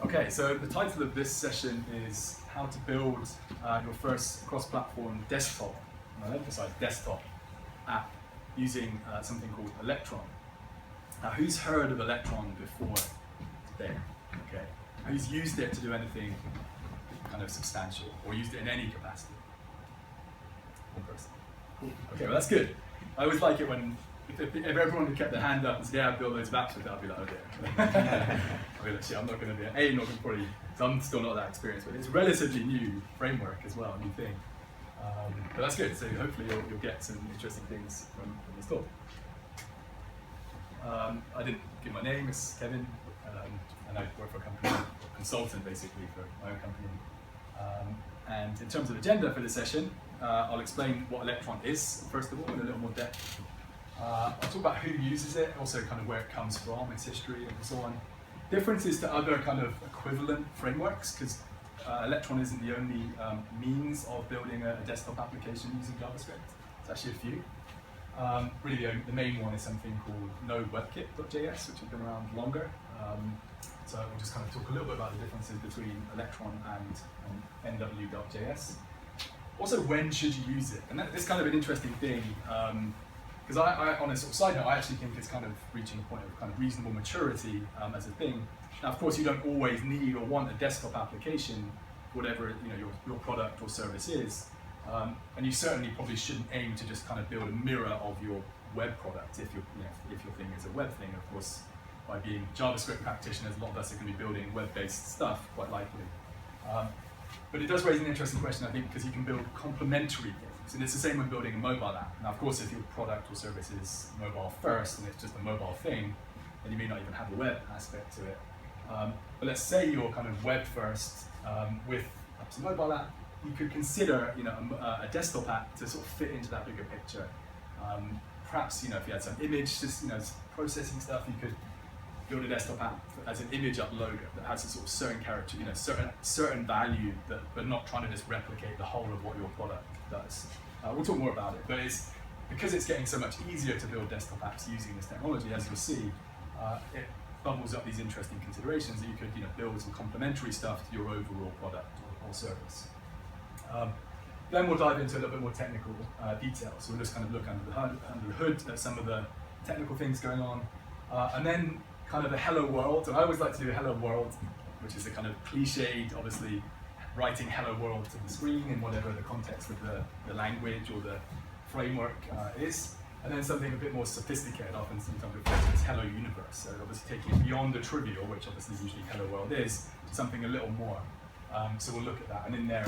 Okay, so the title of this session is how to build your first cross-platform desktop, and I emphasize desktop, app using something called Electron. Now, who's heard of Electron before today? Okay, who's used it to do anything kind of substantial, or used it in any capacity? One person. Cool. Okay, well that's good. I always like it when if everyone had kept their hand up and said, yeah, I've built loads of apps with it, I'd be like, oh dear. I'd be like, shit, I'm not going to be, not going to probably, because I'm still not that experienced with it. It's a relatively new framework as well, new thing. But that's good, so hopefully you'll get some interesting things from this talk. I didn't give my name, it's Kevin, and I work for a company, a consultant basically for my own company. And in terms of agenda for this session, I'll explain what Electron is, first of all, in a little more depth. I'll talk about who uses it, also kind of where it comes from, its history, and so on. Differences to other kind of equivalent frameworks, because Electron isn't the only means of building a desktop application using JavaScript. There's actually a few. Really, the main one is something called NoWebKit.js, which has been around longer. So we'll just kind of talk a little bit about the differences between Electron and Nw.js. Also, when should you use it? And that's kind of an interesting thing. Because on a sort of side note, I actually think it's kind of reaching a point of kind of reasonable maturity as a thing. Now, of course, you don't always need or want a desktop application, whatever your product or service is, and you certainly probably shouldn't aim to just kind of build a mirror of your web product if your thing is a web thing. Of course, by being JavaScript practitioners, a lot of us are going to be building web-based stuff, quite likely. But it does raise an interesting question, I think, because you can build complementary things. And it's the same when building a mobile app. Now, of course, if your product or service is mobile first and it's just a mobile thing, then you may not even have a web aspect to it. But let's say you're kind of web first with perhaps a mobile app, you could consider a desktop app to sort of fit into that bigger picture. Perhaps if you had some image, just processing stuff, you could build a desktop app as an image uploader that has a sort of certain character, certain value, but not trying to just replicate the whole of what your product does. We'll talk more about it, but because it's getting so much easier to build desktop apps using this technology, as you'll see, it bubbles up these interesting considerations that you could build some complementary stuff to your overall product or service. Then we'll dive into a little bit more technical details. So we'll just kind of look under the hood at some of the technical things going on, and then kind of a hello world. And I always like to do a hello world, which is a kind of cliched, obviously, writing hello world to the screen in whatever the context of the language or the framework is. And then something a bit more sophisticated, often sometimes referred to as hello universe. So obviously taking it beyond the trivial, which obviously usually hello world is, to something a little more. So we'll look at that. And in there,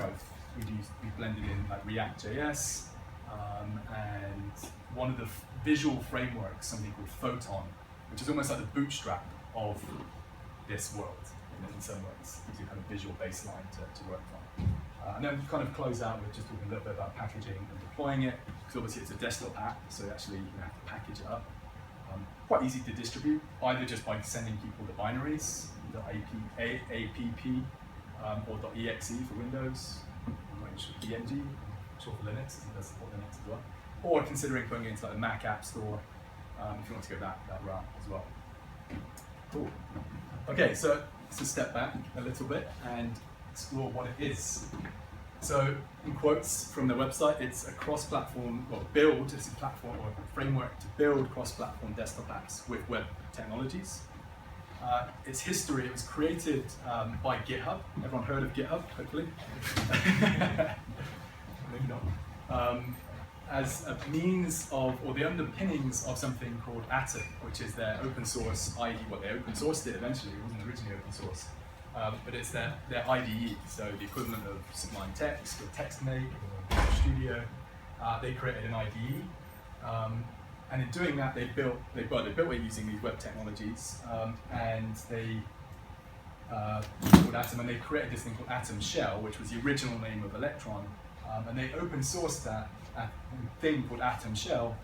we've blended in like React.js, and one of the visual frameworks, something called Photon, which is almost like the bootstrap of this world in some ways. Gives you a kind of visual baseline to work from. And then kind of close out with just talking a little bit about packaging and deploying it, because obviously it's a desktop app, so actually you have to package it up. Quite easy to distribute, either just by sending people the binaries, .app or .exe for Windows, .png, short for Linux, it does support Linux as well, or considering putting it into like the Mac App Store, if you want to go that route as well. Cool. Okay, so let's just step back a little bit and explore what it is. So, in quotes from the website, it's a cross-platform, it's a platform or a framework to build cross-platform desktop apps with web technologies. Its history, it was created by GitHub. Everyone heard of GitHub, hopefully? Maybe not. As a means of, or the underpinnings of something called Atom, which is their open source IDE. Well, they open sourced it eventually, it wasn't originally open source. But it's their IDE, so the equivalent of Sublime Text or TextMate or Studio. They created an IDE, and in doing that, they built it using these web technologies, and they called Atom, and they created this thing called Atom Shell, which was the original name of Electron, and they open sourced that thing called Atom Shell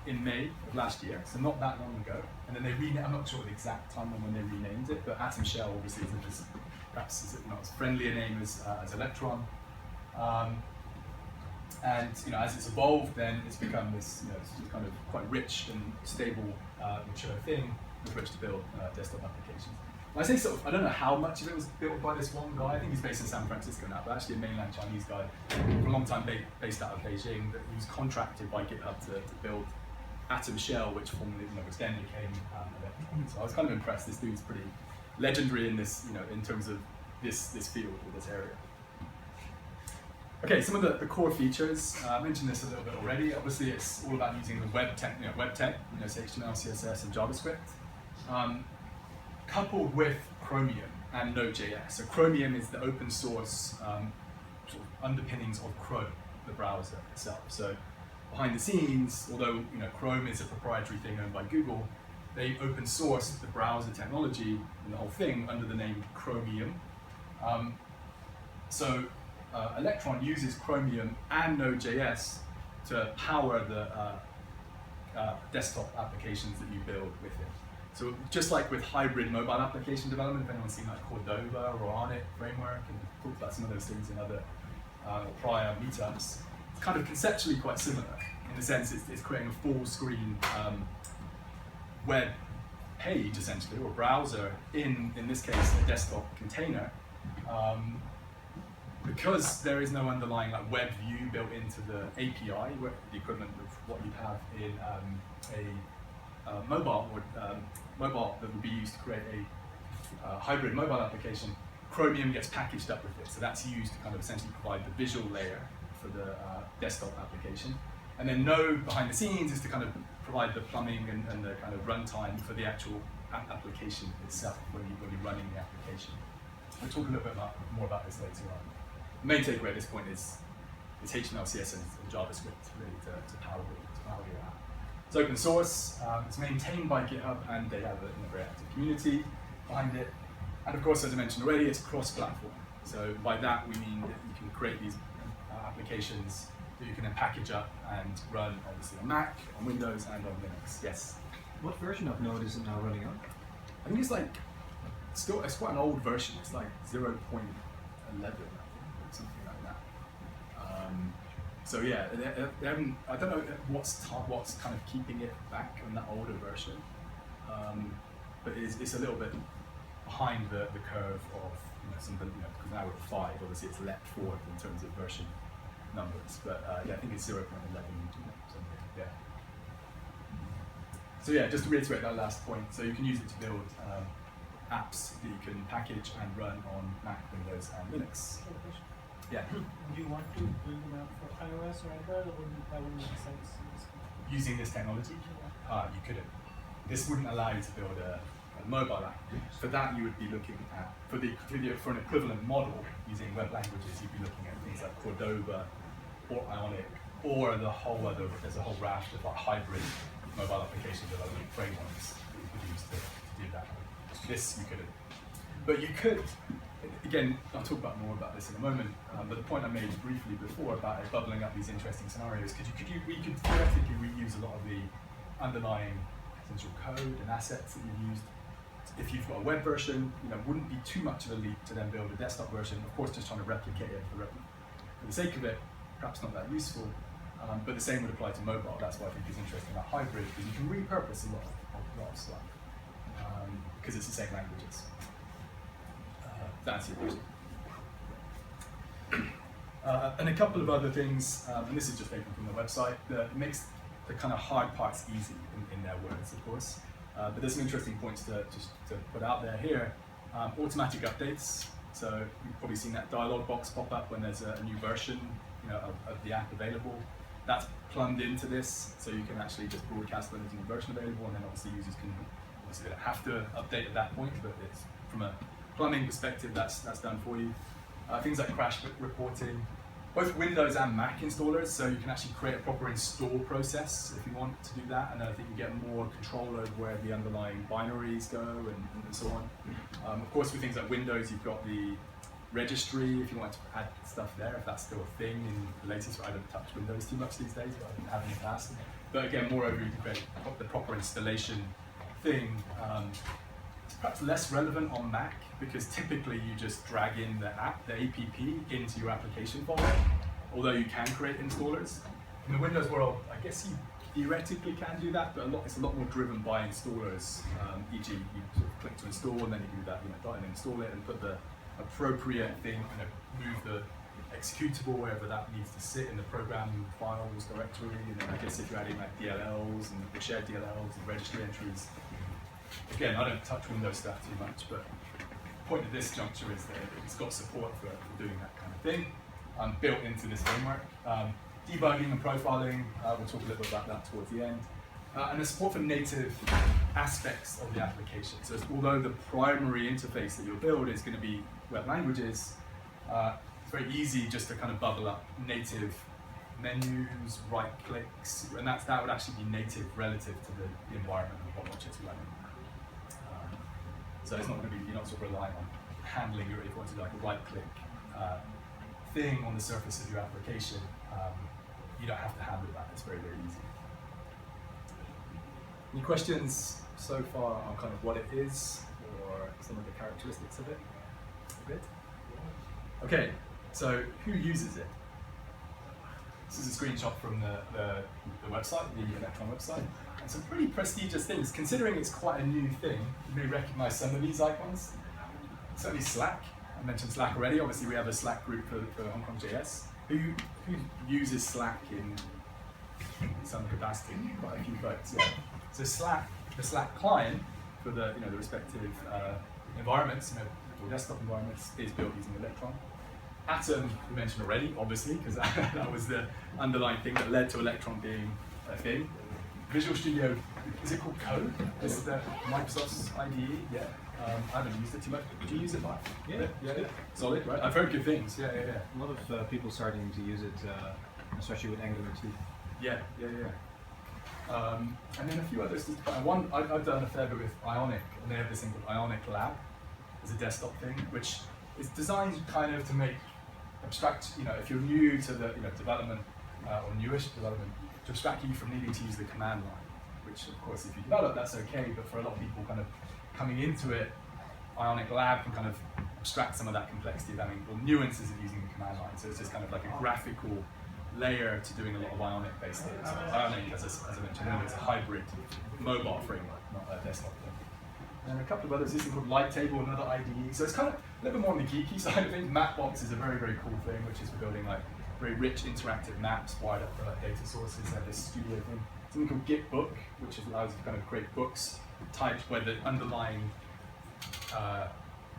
in May of last year, so not that long ago. And then they renamed, I'm not sure the exact time when they renamed it, but Atom Shell obviously is perhaps not as friendly a name as Electron. And as it's evolved, then it's become this kind of quite rich and stable, mature thing with which to build desktop applications. I say sort of, I don't know how much of it was built by this one guy. I think he's based in San Francisco now, but actually a mainland Chinese guy for a long time based out of Beijing. That he was contracted by GitHub to build Atom Shell, which formerly, which then became Electron. So I was kind of impressed. This dude's pretty legendary in this, in terms of this field or this area. Okay, some of the core features. I mentioned this a little bit already. Obviously, it's all about using the web tech, so HTML, CSS, and JavaScript, coupled with Chromium and Node JS. So Chromium is the open source sort of underpinnings of Chrome, the browser itself. So behind the scenes, although Chrome is a proprietary thing owned by Google, they open sourced the browser technology and the whole thing under the name Chromium. Electron uses Chromium and Node JS to power the desktop applications that you build with it. So just like with hybrid mobile application development, if anyone's seen like Cordova or Arnet framework, and talked about some of those things in other prior meetups, it's kind of conceptually quite similar in the sense it's creating a full screen web page essentially, or browser in this case a desktop container. Because there is no underlying web view built into the API, the equivalent of what you have in a mobile that would be used to create a hybrid mobile application, Chromium gets packaged up with it. So that's used to kind of essentially provide the visual layer for the desktop application. And then Node behind the scenes is to kind of provide the plumbing and the kind of runtime for the actual application itself when you're running the application. We'll talk a little bit more about this later on. The main takeaway at this point is HTML, CSS, and JavaScript really to power your app. It's open source, it's maintained by GitHub, and they have a very active community behind it. And of course, as I mentioned already, it's cross-platform. So by that, we mean that you can create these applications that you can then package up and run, obviously, on Mac, on Windows, and on Linux. Yes? What version of Node is it now running on? I think it's it's quite an old version. It's like 0.11. Something like that. So yeah, they haven't. I don't know what's kind of keeping it back on that older version, but it's a little bit behind the curve of something. Because now we're at 5. Obviously, it's leapt forward in terms of version numbers. But yeah, I think it's 0.11. Something. Yeah. So yeah, just to reiterate that last point. So you can use it to build apps that you can package and run on Mac, Windows, and Linux. Yeah. Do you want to build an app for iOS or Android, or that wouldn't make sense? Using this technology? You couldn't. This wouldn't allow you to build a mobile app. For that, you would be looking at, for an equivalent model using web languages, you'd be looking at things like Cordova or Ionic, or there's a whole raft of hybrid mobile application development frameworks that you could use to do that. This you couldn't. But you could, again, I'll talk more about this in a moment, but the point I made briefly before about it bubbling up these interesting scenarios, we could theoretically reuse a lot of the underlying potential code and assets that you've used. If you've got a web version, wouldn't be too much of a leap to then build a desktop version. Of course, just trying to replicate it for the sake of it, perhaps not that useful, but the same would apply to mobile. That's why I think it's interesting about hybrid, because you can repurpose a lot of stuff, because it's the same languages. That's your question. And a couple of other things, and this is just taken from the website, that makes the kind of hard parts easy in their words, of course. But there's some interesting points to put out there here. Automatic updates. So you've probably seen that dialog box pop up when there's a new version of the app available. That's plumbed into this, so you can actually just broadcast when there's a new version available, and then obviously users can, obviously they don't have to update at that point, but it's from a plumbing perspective, that's done for you. Things like crash reporting, both Windows and Mac installers, so you can actually create a proper install process if you want to do that, and then I think you get more control over where the underlying binaries go and so on. Of course, with things like Windows, you've got the registry if you want to add stuff there, if that's still a thing in the latest. I don't touch Windows too much these days, but I didn't have in the past. But again, moreover, you can create the proper installation thing. It's perhaps less relevant on Mac, because typically you just drag in the app, the app, into your application folder, although you can create installers. In the Windows world, I guess you theoretically can do that, but it's a lot more driven by installers. E.g., you sort of click to install, and then you do that, and install it, and put the appropriate thing, move the executable wherever that needs to sit in the program files directory. And then I guess if you're adding like DLLs and shared DLLs and registry entries, again, I don't touch Windows stuff too much, but the point of this juncture is that it's got support for doing that kind of thing built into this framework. Debugging and profiling, we'll talk a little bit about that towards the end. And the support for native aspects of the application. So although the primary interface that you'll build is going to be web languages, it's very easy just to kind of bubble up native menus, right clicks, and that would actually be native relative to the environment and what it's running. So it's not going to be, you're not sort of relying on handling your, if you want to do like a right click thing on the surface of your application. You don't have to handle that, it's very, very easy. Any questions so far on kind of what it is or some of the characteristics of it? Good? Okay, so who uses it? This is a screenshot from the website, the Electron website. And some pretty prestigious things. Considering it's quite a new thing, you may recognize some of these icons. Certainly Slack. I mentioned Slack already. Obviously, we have a Slack group for Hong Kong JS. Who uses Slack in some capacity? Quite a few folks, yeah. So Slack, the Slack client for the the respective environments, or desktop environments, is built using Electron. Atom we mentioned already, obviously, because that was the underlying thing that led to Electron being a thing. Visual Studio, is it called Code? This is the Microsoft's IDE. Yeah. I haven't used it too much. Did you use it, Mark? Yeah. Solid, right? I've heard good things. Yeah. A lot of people starting to use it, especially with Angular 2. Yeah. And then a few others. One, I've done a fair bit with Ionic, and they have this thing called Ionic Lab as a desktop thing, which is designed kind of to make abstract, if you're new to the development or newish development, to abstract you from needing to use the command line, which of course if you develop that's okay, but for a lot of people kind of coming into it, Ionic Lab can kind of abstract some of that complexity of having nuances of using the command line. So it's just kind of like a graphical layer to doing a lot of Ionic based things. So Ionic, as I mentioned earlier, is a hybrid mobile framework, not a desktop thing. And a couple of others, this is called Lighttable, another IDE. So it's kind of a little bit more on the geeky side of things. Mapbox is a very, very cool thing, which is for building like very rich interactive maps wired up for like data sources. They have this studio thing. Something called Gitbook, which allows you to kind of create books typed where the underlying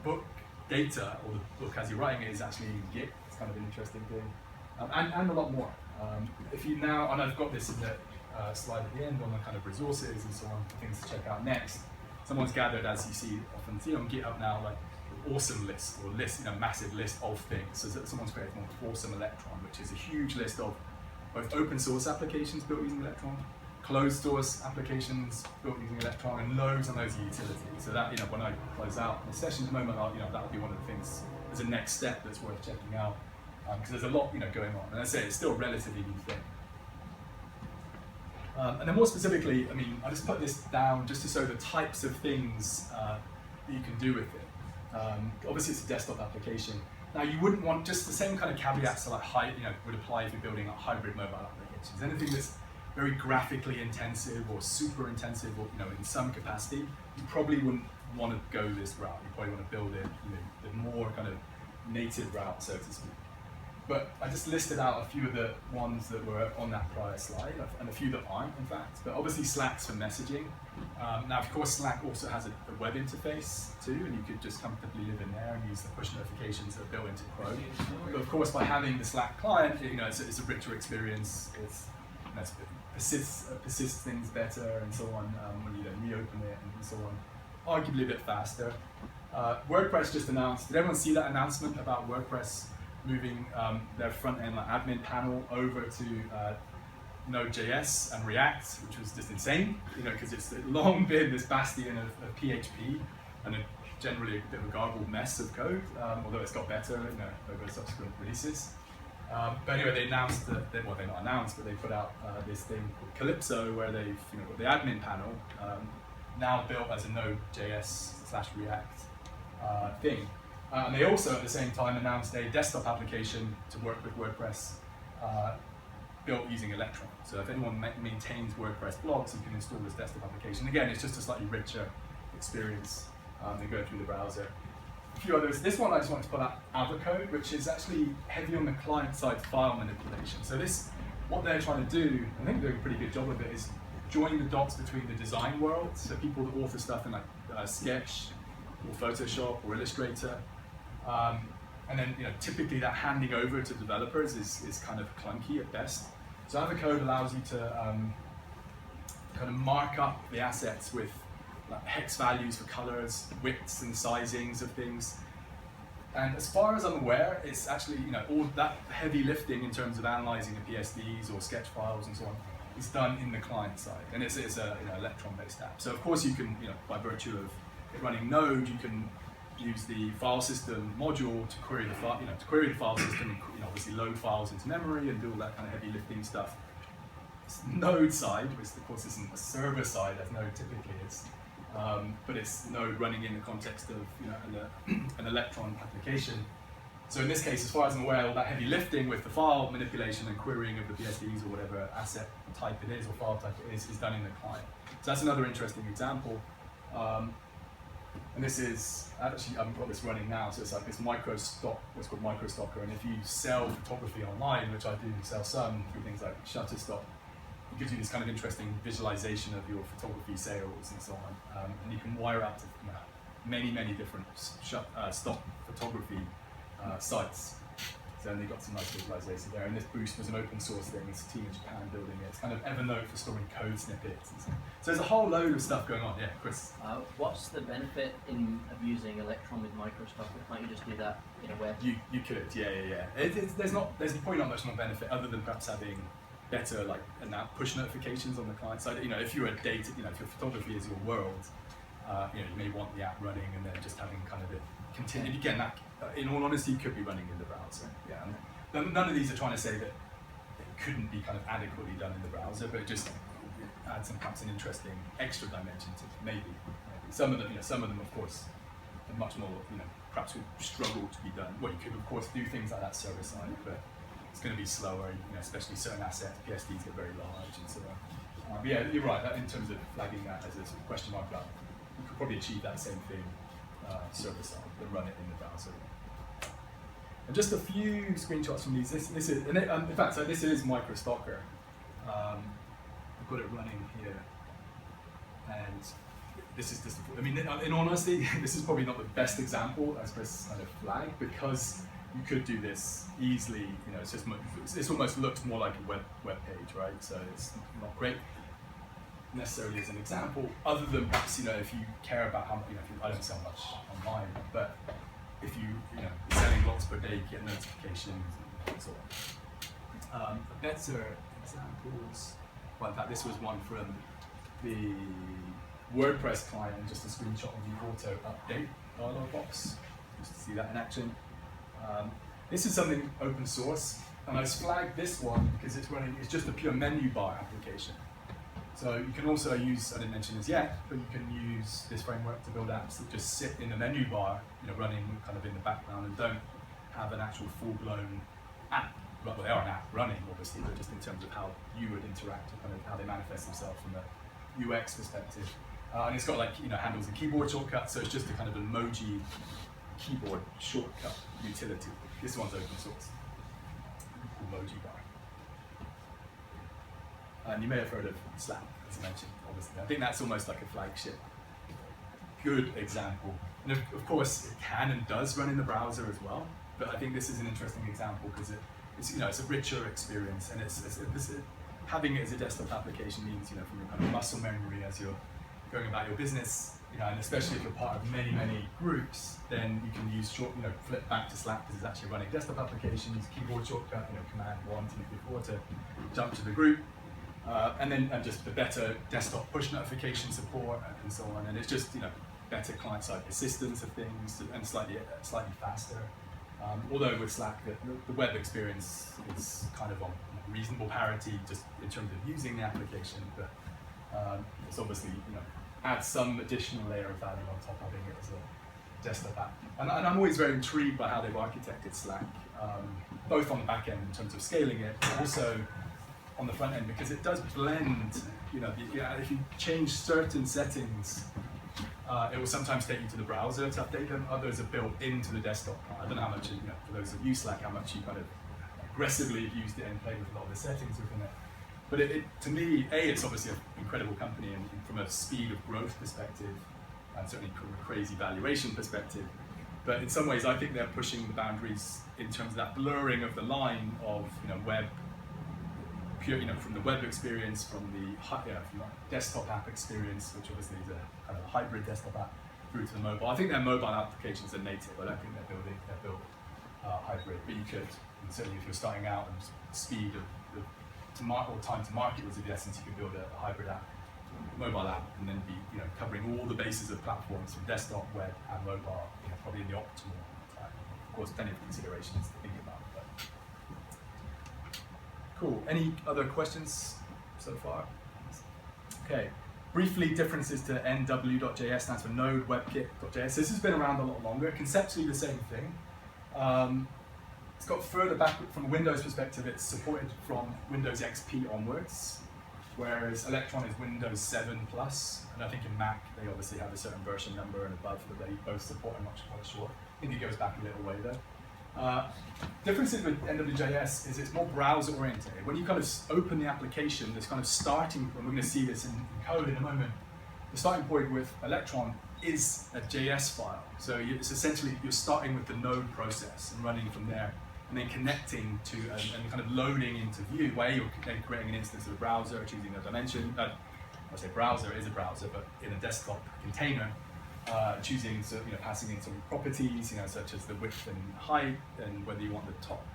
book data, or the book as you're writing it, is actually in Git. It's kind of an interesting thing. And a lot more. If you now, and I've got this in the slide at the end on the kind of resources and so on, things to check out next. Someone's gathered, as you see often see on GitHub now, like an awesome list, or list, massive list of things. So someone's created one called Awesome Electron, which is a huge list of both open source applications built using Electron, closed source applications built using Electron, and loads and loads of utilities. So that, when I close out the session at the moment, that'll be one of the things as a next step that's worth checking out, because there's a lot, going on. And I say it's still a relatively new thing. And then more specifically, I just put this down just to show the types of things that you can do with it. Obviously, it's a desktop application. Now, you wouldn't want just the same kind of caveats to would apply if you're building a hybrid mobile applications. Anything that's very graphically intensive or super intensive, or in some capacity, you probably wouldn't want to go this route. You probably want to build it the more kind of native route, so to speak. But I just listed out a few of the ones that were on that prior slide, and a few that aren't, in fact. But obviously Slack's for messaging. Now, of course, Slack also has a web interface too, and you could just comfortably live in there and use the push notifications that are built into Chrome. But of course, by having the Slack client, it's a richer experience. It persists things better and so on when you reopen it and so on. Arguably a bit faster. WordPress just announced. Did everyone see that announcement about WordPress moving their front-end admin panel over to Node.js and React, which was just insane, because it's long been this bastion of PHP and generally a bit of a garbled mess of code, although it's got better over subsequent releases. But anyway, they announced that, they're not announced, but they put out this thing called Calypso, where they've got the admin panel now built as a Node.js/React thing. And they also, at the same time, announced a desktop application to work with WordPress built using Electron. So if anyone maintains WordPress blogs, you can install this desktop application. Again, it's just a slightly richer experience than going through the browser. A few others. This one I just wanted to pull out Avocode, which is actually heavy on the client-side file manipulation. So this, what they're trying to do, I think they're doing a pretty good job of it, is join the dots between the design world, so people that author stuff in like Sketch or Photoshop or Illustrator, and then typically that handing over to developers is kind of clunky at best. So Avocode allows you to kind of mark up the assets with like hex values for colors, widths and sizings of things. And as far as I'm aware, it's actually all that heavy lifting in terms of analyzing the PSDs or sketch files and so on is done in the client side, and it's a Electron-based app. So of course you can, by virtue of it running Node, you can use the file system module to query the file, system, and obviously load files into memory and do all that kind of heavy lifting stuff. It's Node side, which of course isn't a server side as Node typically is, but it's Node running in the context of an Electron application. So in this case, as far as I'm aware, all that heavy lifting with the file manipulation and querying of the PSDs or whatever asset type it is or file type it is done in the client. So that's another interesting example. And this is, actually, I've got this running now, so it's like this micro stock, what's called micro stocker. And if you sell photography online, which I do sell some through things like Shutterstock, it gives you this kind of interesting visualization of your photography sales and so on. And you can wire out to many, many different stock photography sites. So then they got some nice visualization there. And this Boost was an open source thing. It's a team in Japan building it. It's kind of Evernote for storing code snippets. And so there's a whole load of stuff going on. Yeah, Chris. What's the benefit of using Electron with microstocker? Can't you just do that in a web? You could, yeah. There's probably not much more benefit other than perhaps having better push notifications on the client side. If you're if your photography is your world, you may want the app running and then just having kind of it continue. Again, that in all honesty could be running in the browser. Yeah, and none of these are trying to say that it couldn't be kind of adequately done in the browser, but it just adds perhaps an interesting extra dimension to it. Maybe. Some of them, of course, are much more, perhaps would struggle to be done. Well, you could of course do things like that server side, but it's going to be slower. Especially certain assets, PSDs get very large and so on. But yeah, you're right. In terms of flagging that as a sort of question mark, you could probably achieve that same thing server side, but run it in the browser. And just a few screenshots from these. This is, in fact, so this is MicroStalker. I've got it running here, and this is just. In honesty, this is probably not the best example as Chris kind of flagged, because you could do this easily. It's just it almost looks more like a web page, right? So it's not great necessarily as an example, other than perhaps if you care about how I don't sell much online, but if you're selling lots per day, you get notifications and so on. Better examples. Well, in fact, this was one from the WordPress client, just a screenshot of the auto update dialog box, just to see that in action. This is something open source, and I flagged this one because it's just a pure menu bar application. So you can also use, I didn't mention this yet, but you can use this framework to build apps that just sit in the menu bar, running kind of in the background and don't have an actual full-blown app. Well, they are an app running, obviously, but just in terms of how you would interact and kind of how they manifest themselves from a UX perspective. And it's got handles and keyboard shortcuts, so it's just a kind of emoji keyboard shortcut utility. This one's open source. Emoji bar. And you may have heard of Slack, as I mentioned, obviously. I think that's almost like a flagship good example. And of course, it can and does run in the browser as well, but I think this is an interesting example because it's a richer experience, and having it as a desktop application means, from your kind of muscle memory as you're going about your business, and especially if you're part of many, many groups, then you can use flip back to Slack because it's actually running desktop application, use keyboard shortcut, command 1, 2, 3, 4 to jump to the group. And just the better desktop push notification support and so on, and it's just better client-side persistence of things and slightly faster. Although with Slack, the web experience is kind of on reasonable parity just in terms of using the application, but it's obviously adds some additional layer of value on top of having it as a desktop app. And I'm always very intrigued by how they've architected Slack, both on the back end in terms of scaling it, but also on the front end because it does blend. You know, if you change certain settings, it will sometimes take you to the browser to update them. Others are built into the desktop. I don't know how much, you know, for those of you Slack, how much you kind of aggressively used it and played with a lot of the settings within it. But to me, it's obviously an incredible company, and from a speed of growth perspective, and certainly from a crazy valuation perspective. But in some ways, I think they're pushing the boundaries in terms of that blurring of the line of, you know, web, pure, you know, from the web experience, from the desktop app experience, which obviously is a kind of a hybrid desktop app, through to the mobile. I think their mobile applications are native. I don't think they're built hybrid. But you could, and certainly if you're starting out and speed of time to market was of the essence, you could build a hybrid app, mobile app, and then be, you know, covering all the bases of platforms from desktop, web, and mobile. You know, probably in the optimal time. Of course, plenty of considerations to think about. But cool. Any other questions so far? Okay. Briefly, differences to nw.js stands for Node WebKit.js. This has been around a lot longer. Conceptually, the same thing. It's got further back from a Windows perspective. It's supported from Windows XP onwards, whereas Electron is Windows 7 plus, and I think in Mac they obviously have a certain version number and above that they both support. I'm not quite sure. I think it goes back a little way though. Differences with nw.js is it's more browser oriented. When you kind of open the application, this kind of starting, and we're going to see this in code in a moment, the starting point with Electron is a JS file. So it's essentially, you're starting with the node process and running from there, and then connecting to and kind of loading into view, where you're then creating an instance of a browser, choosing a dimension. I say browser is a browser, but in a desktop container, choosing, so, you know, passing in some properties, you know, such as the width and height, and whether you want the top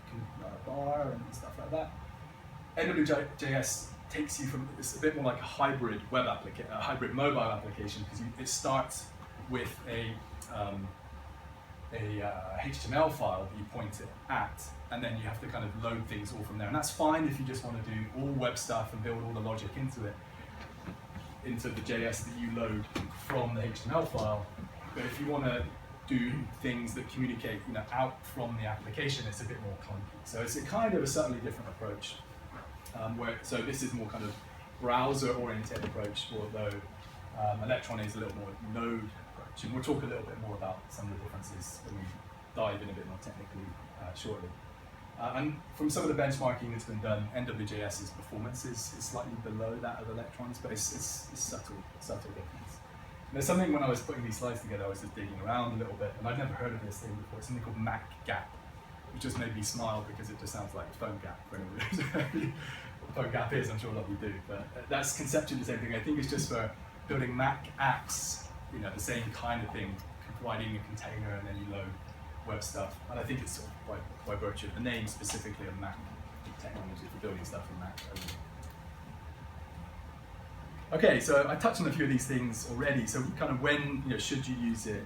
bar and stuff like that. nw.js takes you from, it's a bit more like a hybrid web application, a hybrid mobile application, because it starts with a HTML file that you point it at, and then you have to kind of load things all from there. And that's fine if you just want to do all web stuff and build all the logic into it, into the JS that you load from the HTML file. But if you want to do things that communicate, you know, out from the application, it's a bit more clunky. So it's a kind of a subtly different approach. So this is more kind of browser-oriented approach, although Electron is a little more node approach. And we'll talk a little bit more about some of the differences when we dive in a bit more technically shortly. And from some of the benchmarking that's been done, nw.js's performance is slightly below that of Electron's, but it's subtle difference. And there's something, when I was putting these slides together, I was just digging around a little bit, and I'd never heard of this thing before. It's something called Mac Gap, which just made me smile because it just sounds like phone gap for anyone who knows what phone gap is. I'm sure a lot of you do, but that's conceptually the same thing. I think it's just for building Mac apps, you know, the same kind of thing, providing a container and then you load web stuff. And I think it's sort of by virtue of the name specifically of Mac technology for building stuff in Mac. Okay, so I touched on a few of these things already. So kind of when, you know, should you use it?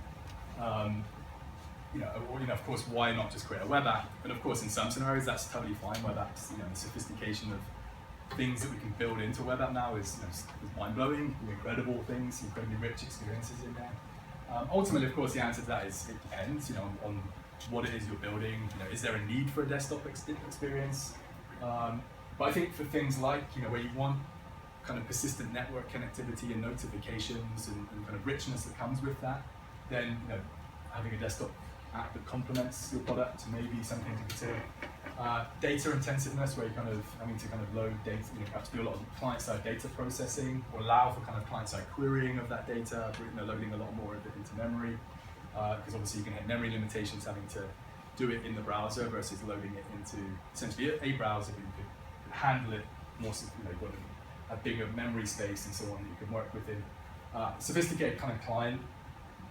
You know, of course, why not just create a web app? And of course, in some scenarios, that's totally fine. Web apps, you know, the sophistication of things that we can build into a web app now is, you know, is mind-blowing, incredible things, incredibly rich experiences in there. Ultimately, of course, the answer to that is it depends, you know, on what it is you're building. You know, is there a need for a desktop experience? But I think for things like, you know, where you want kind of persistent network connectivity and notifications and kind of richness that comes with that, then, you know, having a desktop app that complements your product may be something to consider. Data intensiveness, where you're kind of having to kind of load data, you know, perhaps do a lot of client-side data processing, or allow for kind of client-side querying of that data, you know, loading a lot more of it into memory, because obviously you can hit memory limitations having to do it in the browser versus loading it into essentially a browser, but you could handle it more, you know, you've got a bigger memory space and so on that you can work within. Sophisticated kind of client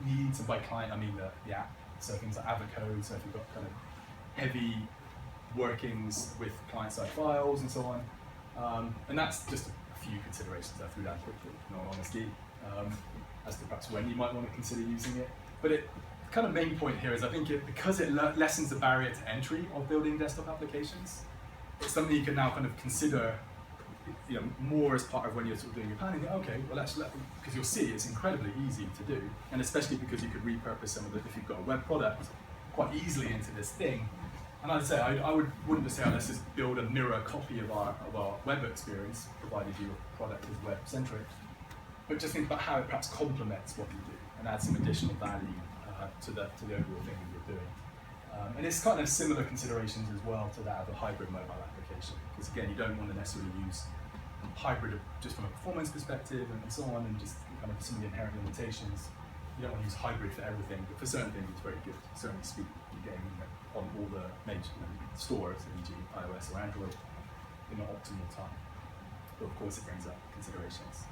needs, and by client I mean the app, so things like Avocode, so if you've got kind of heavy workings with client-side files and so on. And that's just a few considerations I threw down quickly, in all honesty, as to perhaps when you might want to consider using it. But the kind of main point here is I think because it lessens the barrier to entry of building desktop applications, it's something you can now kind of consider, you know, more as part of when you're sort of doing your planning. Okay, well, because you'll see it's incredibly easy to do, and especially because you could repurpose some of it if you've got a web product quite easily into this thing. And I'd say wouldn't just say, let's just build a mirror copy of our web experience, provided your product is web-centric, but just think about how it perhaps complements what you do and adds some additional value to the overall thing that you're doing. And it's kind of similar considerations as well to that of a hybrid mobile application, because again, you don't want to necessarily use hybrid just from a performance perspective and so on, and just kind of some of the inherent limitations. You don't want to use hybrid for everything, but for certain things it's very good. Certainly speed the game on all the major stores, e.g. iOS or Android, in an optimal time. But of course it brings up considerations.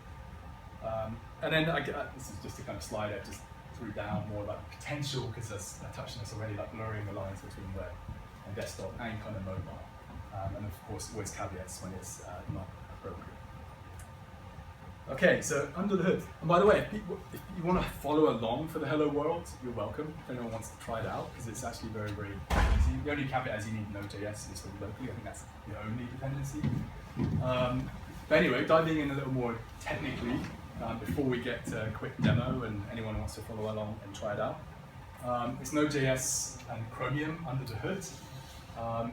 And then this is just a kind of slide I just threw down more about potential, because I touched on this already, like blurring the lines between web and desktop and kind of mobile. And of course always caveats when it's not appropriate. Okay, so under the hood. And by the way, if you want to follow along for the Hello World, you're welcome. If anyone wants to try it out, because it's actually very, very easy. The only caveat is you need Node.js installed locally. I think that's the only dependency. But anyway, diving in a little more technically, before we get to a quick demo and anyone who wants to follow along and try it out. It's Node.js and Chromium under the hood.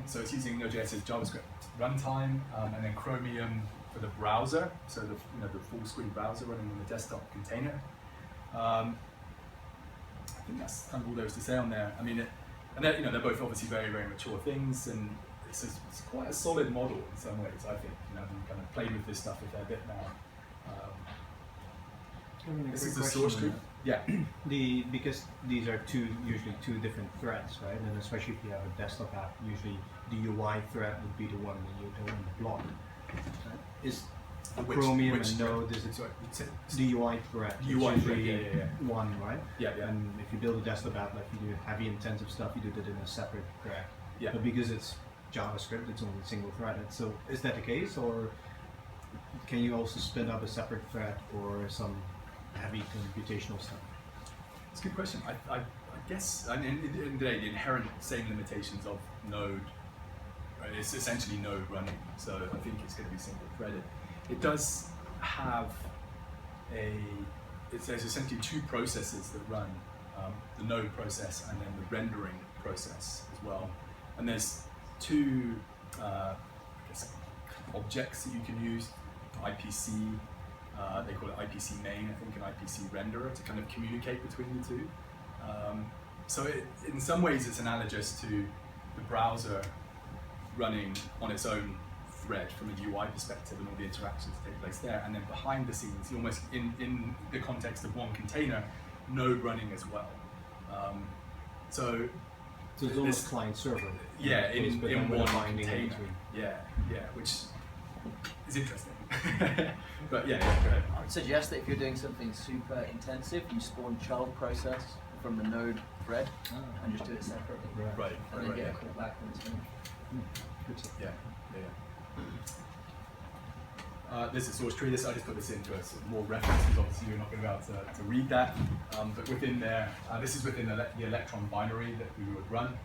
So it's using Node.js's JavaScript runtime, and then Chromium for the browser, so the full screen browser running on the desktop container. I think that's kind of all there is to say on there. I mean, they're both obviously very, very mature things, and it's quite a solid model in some ways. I think I've kind of played with this stuff a fair bit now. This is the source tree. Yeah. Because these are usually two different threads, right? And especially if you have a desktop app, usually the UI thread would be the one that you don't want to block. Right? Is Chromium and Node, the UI thread? UI thread, yeah. One, right? Yeah. And if you build a desktop app, like you do heavy intensive stuff, you do that in a separate thread. Yeah. But because it's JavaScript, it's only single threaded. So is that the case, or can you also spin up a separate thread for some heavy computational stuff? It's a good question. I guess, in the inherent same limitations of Node, right? It's essentially Node running, so I think it's going to be single threaded. It does have there's essentially two processes that run, the Node process and then the rendering process as well. And there's two, objects that you can use, IPC, they call it IPC main, I think, and IPC renderer to kind of communicate between the two. So in some ways it's analogous to the browser running on its own thread from a UI perspective and all the interactions that take place there, and then behind the scenes, almost in the context of one container, Node running as well. So it's almost client server. Yeah, in one container. Yeah, which is interesting. But yeah, go ahead. I would suggest that if you're doing something super intensive, you spawn child process from the Node thread and just do it separately. Right. And then get a callback when it's finished. Yeah. This is source tree. I just put this into a sort of more reference, because obviously you're not going to be able to read that. But within there, this is within the Electron binary that we would run.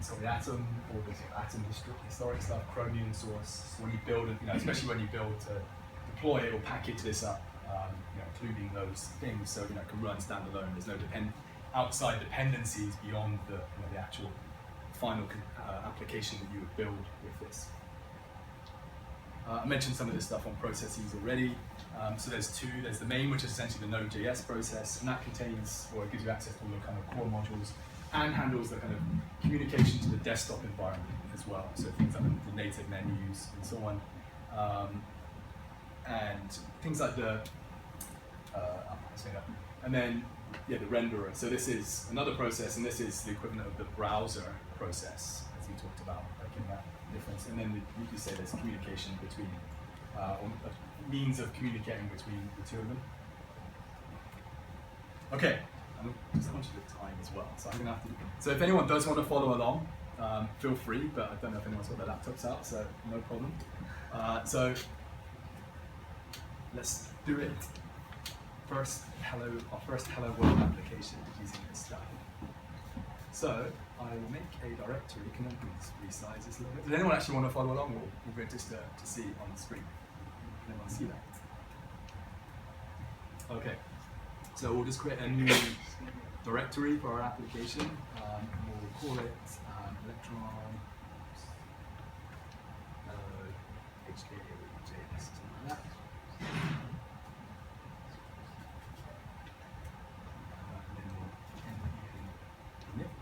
So the Atom, all the sort of Atom historic stuff, Chromium source. So when you build, especially when you build to deploy, it will package this up, including those things, so it can run standalone. There's no outside dependencies beyond the actual final application that you would build with this. I mentioned some of this stuff on processes already. So there's two. There's the main, which is essentially the Node.js process, and that contains, or it gives you access to all the kind of core modules and handles the kind of communication to the desktop environment as well. So things like the native menus and so on. And things like the, and then, the renderer. So this is another process, and this is the equivalent of the browser process, as we talked about, in that difference. And then you could say there's communication between, or a means of communicating between the two of them. Okay, I'm just conscious of time as well, so I'm gonna have to. So if anyone does want to follow along, feel free. But I don't know if anyone's got their laptops out, so no problem. So let's do it. Our first Hello World application using this stuff. So I will make a directory. Can I resize this a little bit? Does anyone actually want to follow along, or we're just to see on the screen? Can anyone see that? Okay. So we'll just create a new directory for our application. We'll call it Electron, HKJS, something like that. And then we'll init.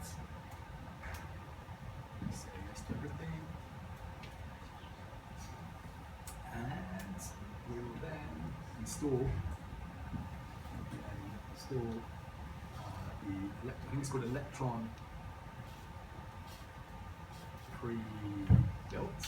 Say yes to everything. And we'll then install I think it's called Electron pre-built.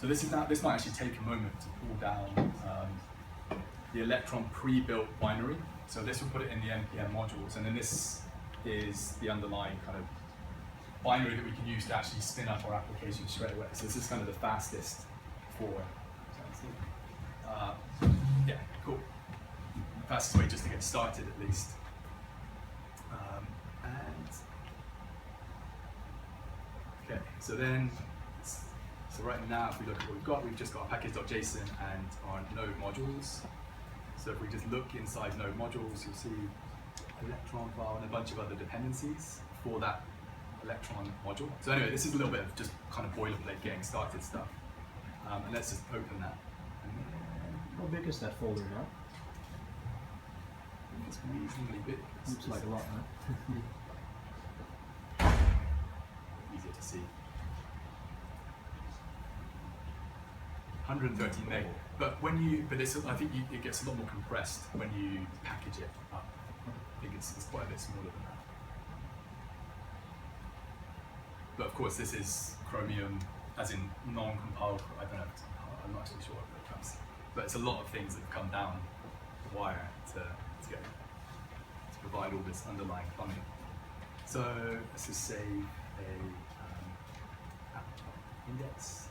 So this might actually take a moment to pull down the Electron pre-built binary. So this will put it in the npm modules, and then this is the underlying kind of binary that we can use to actually spin up our application straight away. So this is kind of the fastest forward. Yeah, cool. Fastest way just to get started at least. Okay, so then, so right now if we look at what we've just got our package.json and our node modules. So if we just look inside node modules, you'll see Electron file and a bunch of other dependencies for that Electron module. So anyway, this is a little bit of just kind of boilerplate getting started stuff. And let's just open that. How big is that folder now? It's reasonably big. Looks like a lot, huh? Easier to see. 113 meg. But when you, I think it gets a lot more compressed when you package it up. I think it's quite a bit smaller than that. But of course, this is Chromium, as in non-compiled. I don't know. I'm not actually sure what it comes. But it's a lot of things that have come down the wire to provide all this underlying plumbing. So let's just save a app index.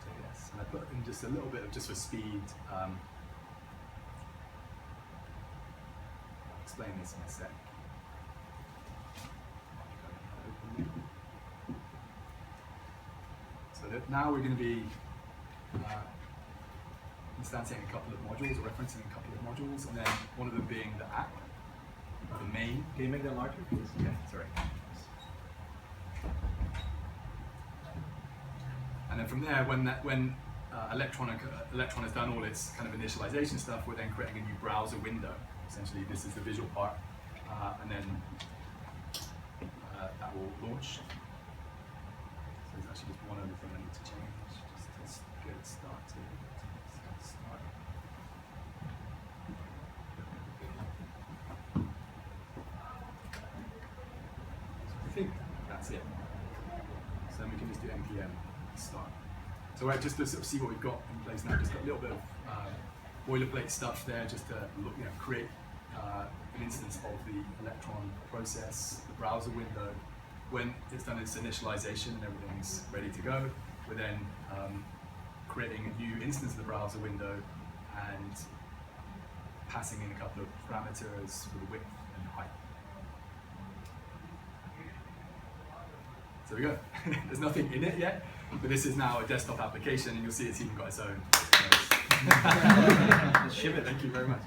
JS, and I put in just a little bit of just for speed. I'll explain this in a sec. So that now we're going to be instantiating a couple of modules, or referencing a couple of modules, and then one of them being the app, or the main. Can you make that larger, please? Yeah, sorry. And then from there, when Electron has done all its kind of initialization stuff, we're then creating a new browser window. Essentially, this is the visual part, and then that will launch. So there's actually just one other thing I need to change, just to get it started. I think that's it. So then we can just do npm start. So right, just to sort of see what we've got in place now, just got a little bit of boilerplate stuff there, just to look, create an instance of the Electron process, the browser window. When it's done its initialization and everything's ready to go, we're then creating a new instance of the browser window and passing in a couple of parameters for the width and height. So there we go. There's nothing in it yet, but this is now a desktop application, and you'll see it's even got its own. Ship it. Thank you very much.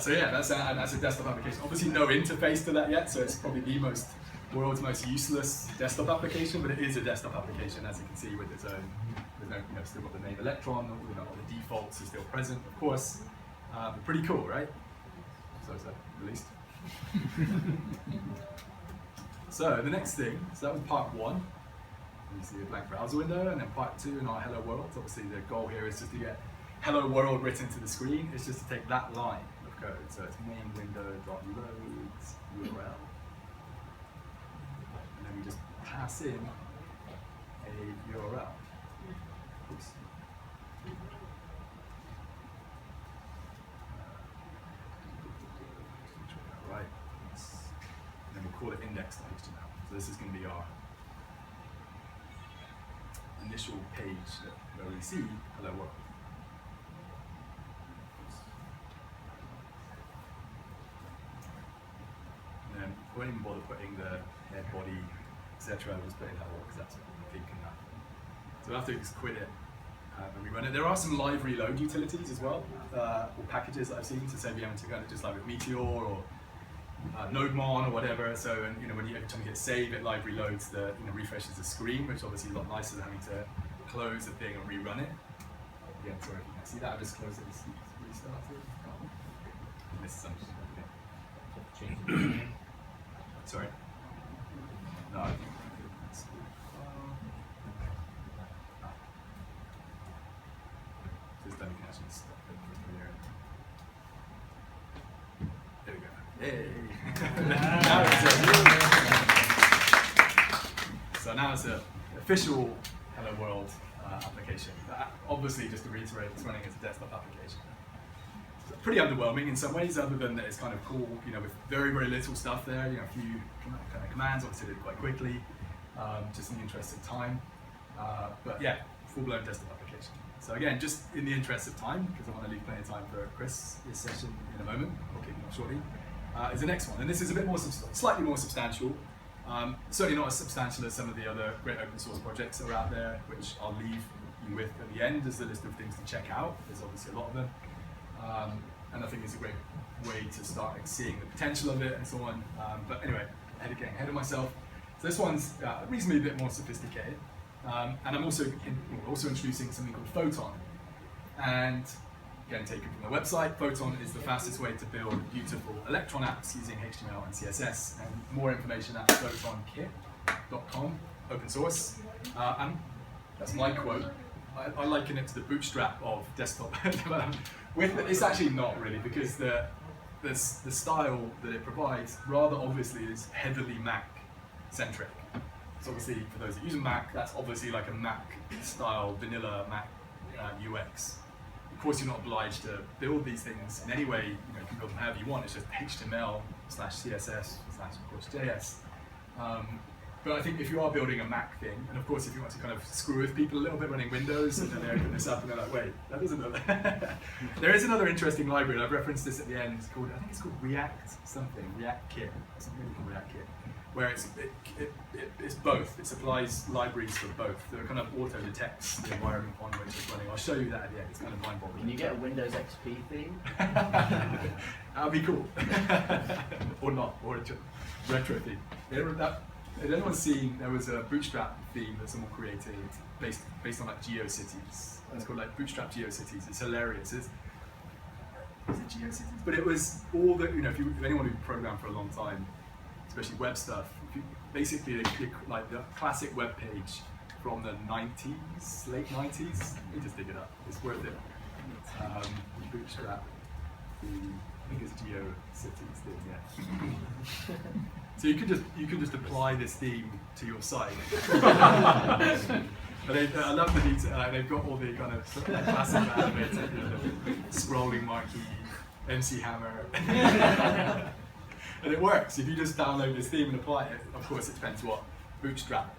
So yeah, that's a desktop application. Obviously no interface to that yet, so it's probably the world's most useless desktop application, but it is a desktop application, as you can see, with its own. There's no, still got the name Electron, all the defaults are still present, of course. But pretty cool, right? So is that released? So the next thing, so that was part one. You see a blank browser window, and then part two in our hello world. Obviously the goal here is just to get hello world written to the screen. It's just to take that line of code. So it's main window.loads URL. And then we just pass in a URL. Oops. Right. And then we'll call it index.html. So this is going to be our initial page where we see hello world. And then I won't even bother putting the head, body, etc. I'll just put in hello because that's what I think enough to So I have to just quit it and rerun it. There are some live reload utilities as well, or packages that I've seen. So say if you haven't kind of just like with Meteor or NodeMon or whatever. So and when you every time you hit save, it live reloads the refreshes the screen, which obviously is a lot nicer than having to close the thing and rerun it. Again, sorry if you can see that. I just closed it and restarted. I missed something. Okay. Sorry. No. I think that's cool. This time you can actually stop it from here. There we go. Yay! So now it's an official Hello World application. Obviously, just to reiterate, it's running as a desktop application. So pretty underwhelming in some ways, other than that it's kind of cool, with very, very little stuff there. A few kind of commands, obviously did it quite quickly, just in the interest of time. But yeah, full-blown desktop application. So again, just in the interest of time, because I want to leave plenty of time for Chris' session in a moment, or kicking off shortly, is the next one. And this is a bit more, slightly more substantial. Certainly not as substantial as some of the other great open source projects that are out there, which I'll leave you with at the end as the list of things to check out. There's obviously a lot of them. And I think it's a great way to start seeing the potential of it and so on. But anyway, getting ahead of myself. So this one's reasonably a bit more sophisticated. And I'm also introducing something called Photon. And again, taken from the website, Photon is the fastest way to build beautiful Electron apps using HTML and CSS. And more information at photonkit.com, open source. And that's my quote. I liken it to the bootstrap of desktop development. It's actually not really, because the style that it provides rather obviously is heavily Mac-centric. So obviously, for those that use a Mac, that's obviously like a Mac-style, vanilla Mac UX. Of course, you're not obliged to build these things in any way. You can build them however you want. It's just HTML/CSS/JS. But I think if you are building a Mac thing, and of course if you want to kind of screw with people a little bit running Windows, and then they open this up and they're like, wait, that doesn't look There is another interesting library, and I've referenced this at the end, I think it's called React something, React Kit, something called React Kit, where it's both. It supplies libraries for both. That kind of auto-detects the environment on which it's running. I'll show you that at the end, it's kind of mind-boggling. Can you get a Windows XP theme? That would be cool. Or not, or a retro theme. Has anyone seen, there was a Bootstrap theme that someone created based on like GeoCities. It's called like Bootstrap GeoCities. It's hilarious. Is it GeoCities? But it was all the, if anyone who programmed for a long time, especially web stuff, basically like the classic web page from the 90s, late 90s. Let me just dig it up. It's worth it. Bootstrap, I think it's GeoCities thing, yeah. So you could just apply this theme to your site. But I love the detail. They've got all the kind of classic animated, scrolling marquee, MC Hammer, and it works. If you just download this theme and apply it, of course it depends what Bootstrap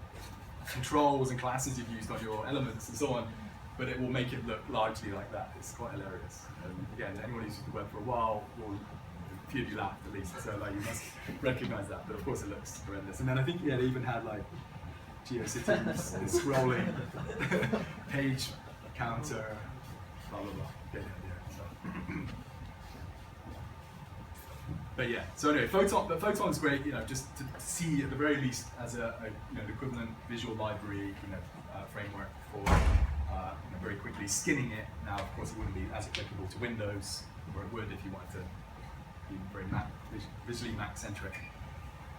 controls and classes you've used on your elements and so on. But it will make it look largely like that. It's quite hilarious. Again, anyone who's used the web for a while will. A few of you laughed at least, so like you must recognise that. But of course, it looks horrendous. And then I think they even had like GeoCities and scrolling page counter, blah blah blah. Get the idea. So. But yeah. So anyway, Photon's great. Just to see at the very least as an equivalent visual library, framework for very quickly skinning it. Now, of course, it wouldn't be as applicable to Windows, or it would if you wanted to. Very visually Mac-centric.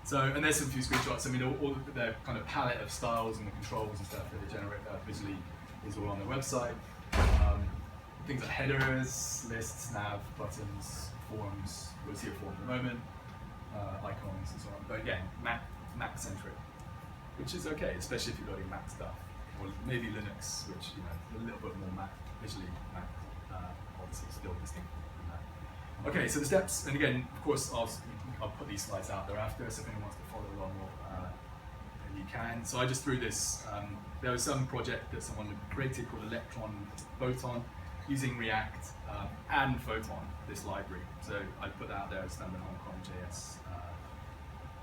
So, and there's some few screenshots. I mean, all the kind of palette of styles and the controls and stuff that they generate visually is all on their website. Things like headers, lists, nav, buttons, forms. We'll see a form in a moment. Icons and so on. But again, Mac-centric, which is okay, especially if you're building Mac stuff, or maybe Linux, which a little bit more Mac, visually Mac, obviously still distinct. Okay, so the steps, and again, of course, I'll put these slides out there after, so if anyone wants to follow along, then you can. So I just threw this, there was some project that someone created called Electron Photon, using React and Photon, this library. So I put that out there as standard Hong Kong JS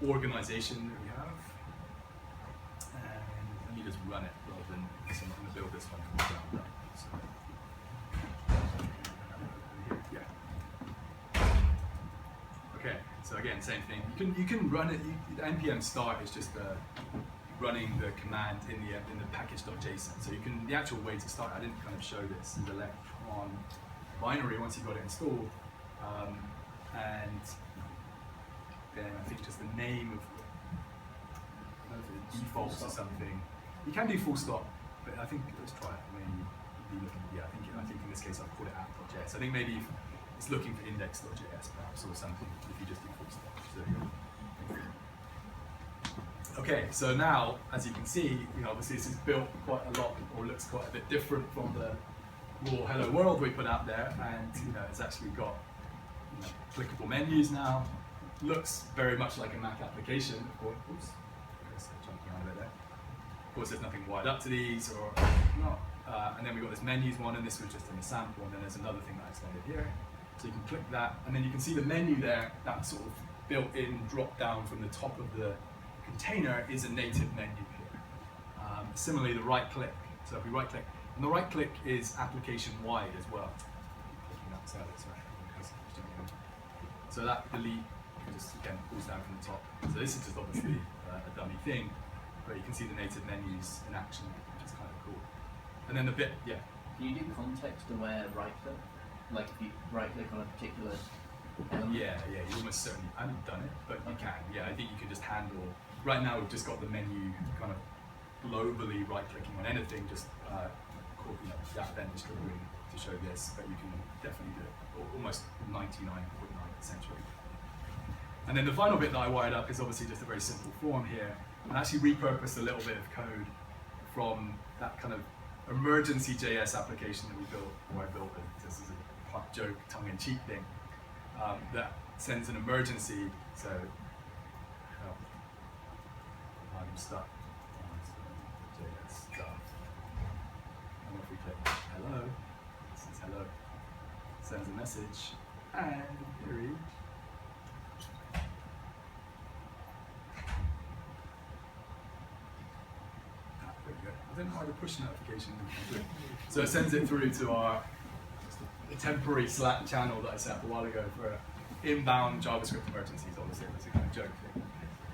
organization that we have. And let me just run it rather than, so I'm going to build this one from the ground up. So, yeah. Okay, so again, same thing. You can run it. The npm start is just running the command in the package.json. So you can, the actual way to start, I didn't kind of show this, is Electron binary once you've got it installed, and then I think just the name of the defaults or something. You can do full stop, but I think let's try it. Maybe be looking. Yeah, I think in this case I'll call it app.js. I think maybe if it's looking for index.js perhaps or something. If you just do full stop. So, okay, so now as you can see, obviously this is built quite a lot, or looks quite a bit different from the raw hello world we put out there, and it's actually got clickable menus now. Looks very much like a Mac application, of course. Oops, jumping on a bit there. Of course, there's nothing wired up to these, or not. And then we've got this menus one, and this was just in the sample, and then there's another thing that I extended here. So you can click that, and then you can see the menu there, that sort of built-in drop-down from the top of the container is a native menu here. Similarly, the right-click. So if we right-click, and the right-click is application-wide as well. So that delete just again pulls down from the top. So this is just obviously a dummy thing, but you can see the native menus in action, which is kind of cool. And then the bit, yeah. Can you do context-aware right-click? Like if you right-click on a particular element? Yeah, you almost certainly. I haven't done it, but you can. Yeah, I think you can just handle. Right now we've just got the menu kind of globally right-clicking on anything, just that then distributing to show this, but you can definitely do it almost 99.9% essentially. And then the final bit that I wired up is obviously just a very simple form here. I actually repurposed a little bit of code from that kind of emergency JS application that we built, or I built it, this is a part joke, tongue-in-cheek thing, that sends an emergency, so I'm stuck on JS stuff. And if we click hello, this is hello, sends a message, and in theory, I don't know why the push notification didn't come through. So it sends it through to our temporary Slack channel that I set up a while ago for inbound JavaScript emergencies. Obviously, it was a kind of joke thing,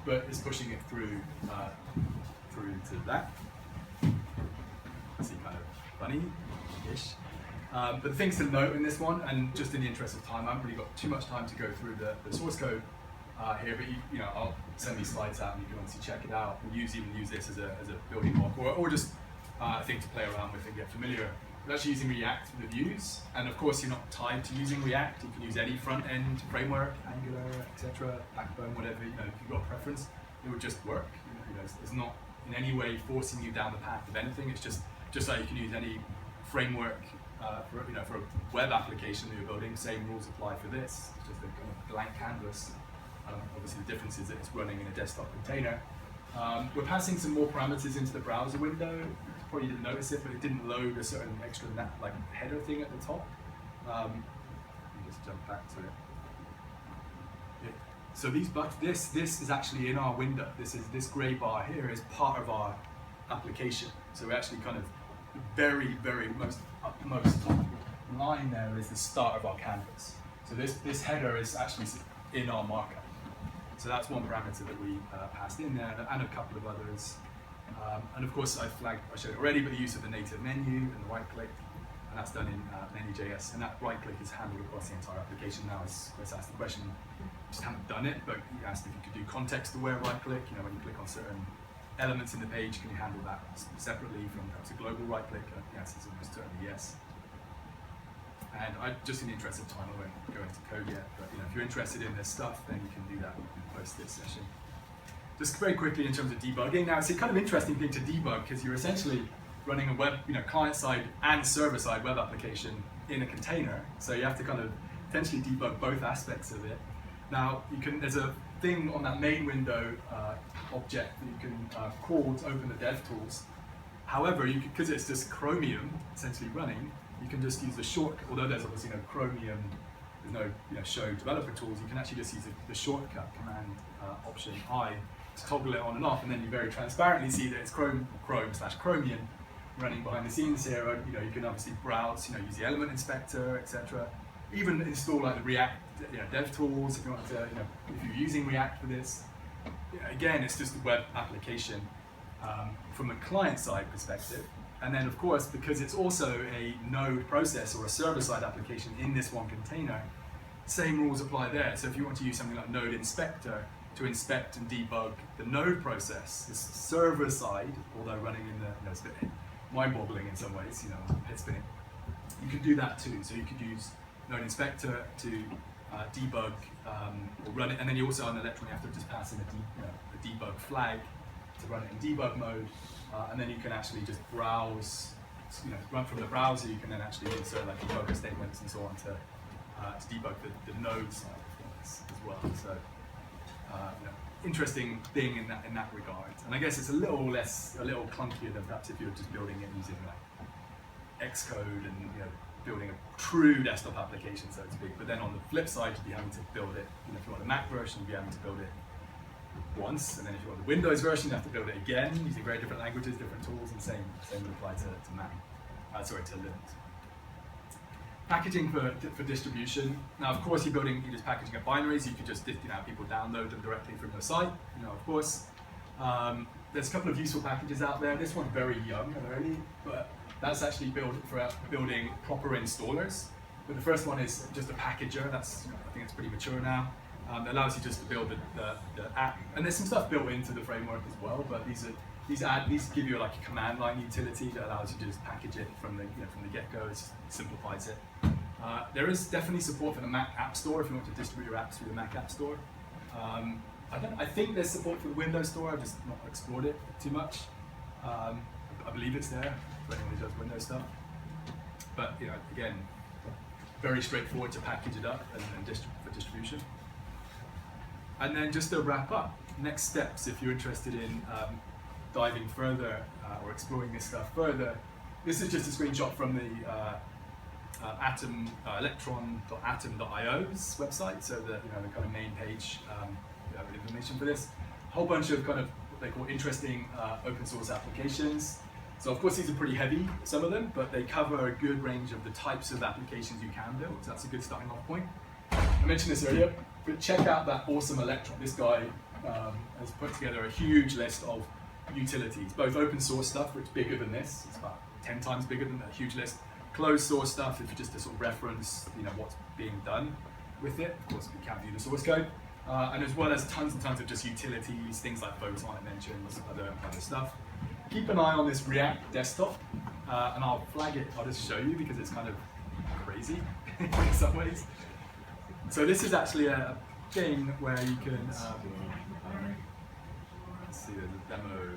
but it's pushing it through to that. See, kind of funny-ish. But the things to note in this one, and just in the interest of time, I haven't really got too much time to go through the source code here, but I'll send these slides out and you can obviously check it out and even use this as a building block, or just a thing to play around with and get familiar. We're actually using React for the views, and of course you're not tied to using React. You can use any front-end framework, Angular, etc., Backbone, whatever. If you've got a preference, it would just work. It's not in any way forcing you down the path of anything. It's just like you can use any framework for a web application that you're building. Same rules apply for this. It's just a kind of blank canvas. Obviously, the difference is that it's running in a desktop container. We're passing some more parameters into the browser window. You probably didn't notice it, but it didn't load a certain extra header thing at the top. Let me just jump back to it. So this is actually in our window. This grey bar here is part of our application. So we actually kind of very upmost line there is the start of our canvas. So this header is actually in our markup. So that's one parameter that we passed in there, and a couple of others. And of course, I showed it already, but the use of the native menu and the right-click, and that's done in Nw.js. And that right-click is handled across the entire application now. As Chris asked the question, just haven't done it, but he asked if you could do context-aware right-click. When you click on certain elements in the page, can you handle that separately from perhaps a global right-click? The answer is almost certainly yes. And just in the interest of time, I won't go into code yet, but if you're interested in this stuff, then you can do that post this session. Just very quickly in terms of debugging. Now, it's a kind of interesting thing to debug because you're essentially running a web, client-side and server-side web application in a container. So you have to kind of potentially debug both aspects of it. Now, there's a thing on that main window object that you can call to open the dev tools. However, because it's just Chromium essentially running, you can just use the shortcut. Although there's obviously no Chromium, there's no show developer tools. You can actually just use the shortcut command option I to toggle it on and off, and then you very transparently see that it's Chrome/Chromium, running behind the scenes here are, you can obviously browse, use the element inspector, etc. Even install like the React dev tools if you want to, if you're using React for this. Again, it's just a web application from a client-side perspective. And then, of course, because it's also a node process or a server-side application in this one container, same rules apply there. So if you want to use something like Node Inspector to inspect and debug the node process, this server-side, although running in the, it's a bit mind-boggling in some ways, head spinning, you can do that too. So you could use Node Inspector to debug or run it, and then you also on Electron you have to just pass in a debug flag to run it in debug mode, and then you can actually just browse, run from the browser. You can then actually insert like debugger statements and so on to debug the node side of things as well. So interesting thing in that regard. And I guess it's a little clunkier than perhaps if you're just building it using like Xcode and building a true desktop application, so to speak. But then on the flip side, you'd be having to build it. If you want a Mac version, you'd be having to build it once, and then if you want the Windows version, you have to build it again using very different languages, different tools, and same would apply to Mac. To Linux. Packaging for distribution. Now, of course, you're just packaging up binaries. You could just have people download them directly from your site. Of course, there's a couple of useful packages out there. This one's very young and early, but that's actually built for building proper installers. But the first one is just a packager. I think it's pretty mature now. That allows you just to build the app, and there's some stuff built into the framework as well. But these give you like a command line utility that allows you to just package it from the get-go. It simplifies it. There is definitely support for the Mac App Store if you want to distribute your apps through the Mac App Store. I think there's support for the Windows Store. I've just not explored it too much. I believe it's there for anyone who does Windows stuff. But again, very straightforward to package it up and for distribution. And then just to wrap up, next steps if you're interested in diving further or exploring this stuff further. This is just a screenshot from the electron.atom.io's website, so the kind of main page with information for this. A whole bunch of kind of what they call interesting open source applications. So of course these are pretty heavy, some of them, but they cover a good range of the types of applications you can build. So that's a good starting off point. I mentioned this earlier, but check out that awesome Electron. This guy has put together a huge list of utilities, both open source stuff, which is bigger than this. It's about 10 times bigger than that huge list. Closed source stuff, if just to sort of reference, what's being done with it. Of course, we can't view the source code. And as well as tons and tons of just utilities, things like Photon I mentioned, other stuff. Keep an eye on this React desktop, and I'll flag it. I'll just show you because it's kind of crazy in some ways. So this is actually a thing where you can, let's see, there's a demo